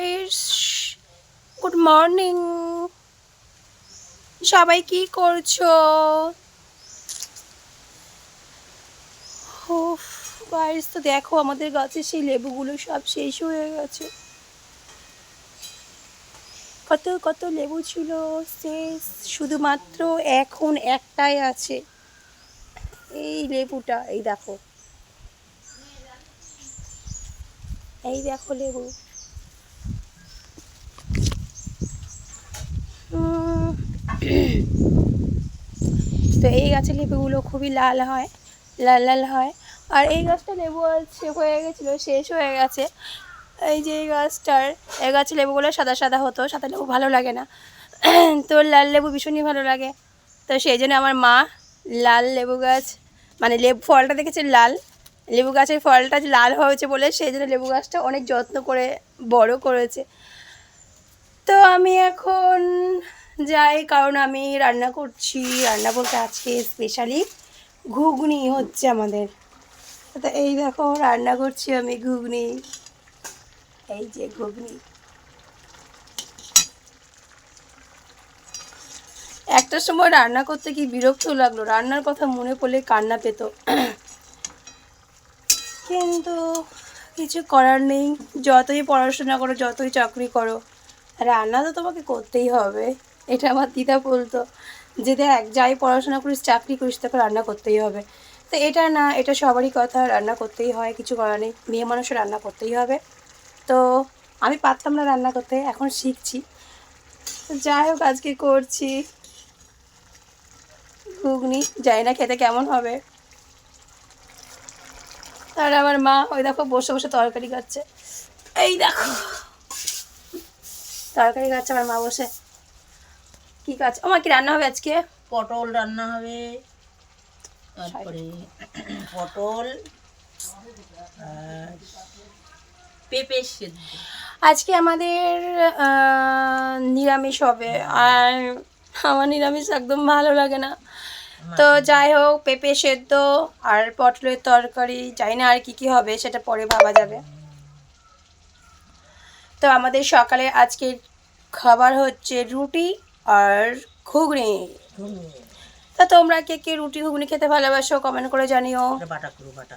Guys, good morning. সবাই কি করছো? গাইস, তো দেখো আমাদের গাছে সেই লেবুগুলো সব শেষ হয়ে গেছে। কত কত লেবু ছিল, শেষ। শুধুমাত্র এখন একটাই আছে, এই লেবুটা। এই দেখো, এই দেখো লেবু। তো এই গাছের লেবুগুলো খুবই লাল হয়, লাল লাল হয়। আর এই গাছটা লেবু আছে হয়ে গেছিলো, শেষ হয়ে গেছে। এই যে এই গাছটার, এই গাছের লেবুগুলো সাদা সাদা হতো, সাদা লেবু ভালো লাগে না, তো লাল লেবু ভীষণই ভালো লাগে। তো সেই জন্য আমার মা লাল লেবু গাছ, মানে লেবু ফলটা দেখেছে লাল, লেবু গাছের ফলটা লাল হয়েছে বলে সেই জন্য লেবু গাছটা অনেক যত্ন করে বড় করেছে। তো আমি এখন যাই, কারণ আমি রান্না করছি। রান্না বলতে আজকে স্পেশালি ঘুগনি হচ্ছে আমাদের। তো এই দেখো রান্না করছি আমি ঘুগনি, এই যে ঘুগনি। একটা সময় রান্না করতে কি বিরক্ত লাগলো, রান্নার কথা মনে পড়লে কান্না পেত, কিন্তু কিছু করার নেই। যতই পড়াশোনা করো, যতই চাকরি করো, রান্না তো তোমাকে করতেই হবে। এটা আমার দিদা বলতো যে দেখ, যাই পড়াশোনা করিস, চাকরি করিস, তাকে রান্না করতেই হবে। তো এটা না, এটা সবারই কথা, রান্না করতেই হয়, কিছু করার নেই, মেয়ে মানুষের রান্না করতেই হবে। তো আমি পারতাম না রান্না করতে, এখন শিখছি। যাই হোক, আজকে করছি ঘুগনি, জানি না খেতে কেমন হবে। আর আমার মা ওই দেখো বসে বসে তরকারি খাচ্ছে, এই দেখো তরকারি খাচ্ছে আমার মা বসে। কি কাজ? আমার কি রান্না হবে আজকে? পটল রান্না হবে, তারপরে পটল আর পেঁপে সেদ্ধ। আজকে আমাদের নিরামিষ হবে, আর আমার নিরামিষ একদম ভালো লাগে না। তো যাই হোক, পেঁপে সেদ্ধ আর পটলের তরকারি, জানি না আর কি কি হবে, সেটা পরে ভাবা যাবে। তো আমাদের সকালে আজকের খাবার হচ্ছে রুটি আর ঘুগনি। তা তোমরা কে কে রুটি ঘুগনি খেতে ভালোবাসো কমেন্ট করে জানিও। বাটা করো, বাটা